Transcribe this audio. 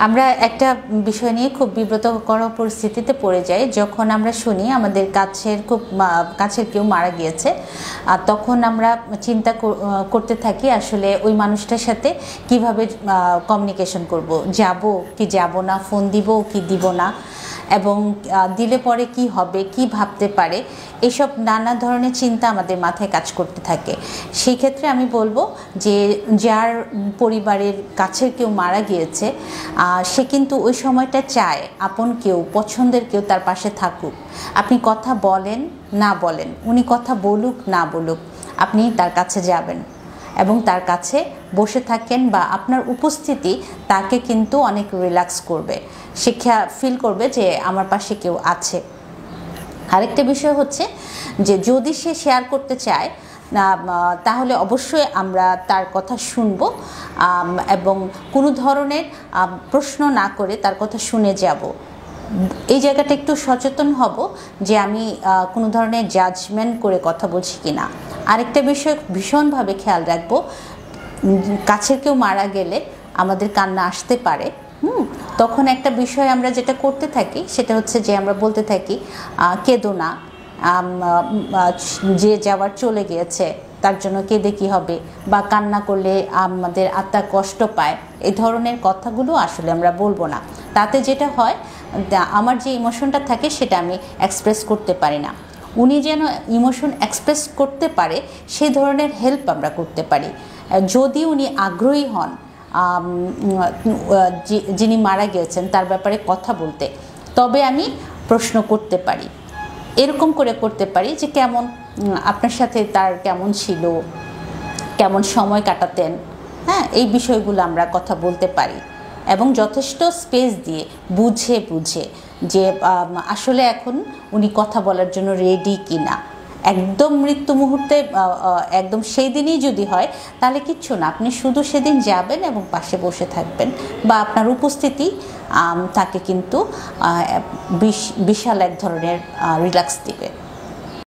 আমরা একটা বিষয় নিয়ে খুব বিব্রতকর পরিস্থিতিতে পড়ে যাই যখন আমরা শুনি আমাদের কাছের কেউ মারা গিয়েছে। আর তখন আমরা চিন্তা করতে থাকি আসলে ওই মানুষটার সাথে কিভাবে কমিউনিকেশন করব, যাব কি যাব না, ফোন দিব কি দিব না, এবং দিলে পরে কি হবে, কি ভাবতে পারে, এসব নানা ধরনের চিন্তা আমাদের মাথায় কাজ করতে থাকে। সেই ক্ষেত্রে আমি বলবো যে যার পরিবারের কাছের কেউ মারা গিয়েছে সে কিন্তু ওই সময়টা চায় আপন কেউ, পছন্দের কেউ তার পাশে থাকুক। আপনি কথা বলেন না বলেন, উনি কথা বলুক না বলুক, আপনি তার কাছে যাবেন এবং তার কাছে বসে থাকেন, বা আপনার উপস্থিতি তাকে কিন্তু অনেক রিল্যাক্স করবে। সে ফিল করবে যে আমার পাশে কেউ আছে। আরেকটা বিষয় হচ্ছে যে যদি সে শেয়ার করতে চায় তাহলে অবশ্যই আমরা তার কথা শুনব এবং কোনো ধরনের প্রশ্ন না করে তার কথা শুনে যাব। এই জায়গাটা একটু সচেতন হব যে আমি কোনো ধরনের জাজমেন্ট করে কথা বলছি কিনা। আরেকটা বিষয় ভীষণভাবে খেয়াল রাখবো, কাছের কেউ মারা গেলে আমাদের কান্না আসতে পারে। তখন একটা বিষয় আমরা যেটা করতে থাকি সেটা হচ্ছে যে আমরা বলতে থাকি কেঁদো না, যে যাওয়ার চলে গিয়েছে তার জন্য কেঁদে কী হবে, বা কান্না করলে আমাদের আত্মা কষ্ট পায়, এই ধরনের কথাগুলো আসলে আমরা বলবো না। তাতে যেটা হয়, আমার যে ইমোশনটা থাকে সেটা আমি এক্সপ্রেস করতে পারি না। উনি যেন ইমোশন এক্সপ্রেস করতে পারে সেই ধরনের হেল্প আমরা করতে পারি। যদি উনি আগ্রহী হন যিনি মারা গিয়েছেন তার ব্যাপারে কথা বলতে, তবে আমি প্রশ্ন করতে পারি। এরকম করে করতে পারি যে কেমন আপনার সাথে তার কেমন ছিল, কেমন সময় কাটাতেন, হ্যাঁ, এই বিষয়গুলো আমরা কথা বলতে পারি এবং যথেষ্ট স্পেস দিয়ে বুঝে যে আসলে এখন উনি কথা বলার জন্য রেডি কিনা। একদম মৃত্যু মুহূর্তে একদম সেই দিনই যদি হয় তাহলে কিচ্ছু না, আপনি শুধু সেদিন যাবেন এবং পাশে বসে থাকবেন, বা আপনার উপস্থিতি তাকে কিন্তু বিশাল এক ধরনের রিল্যাক্স দিবে।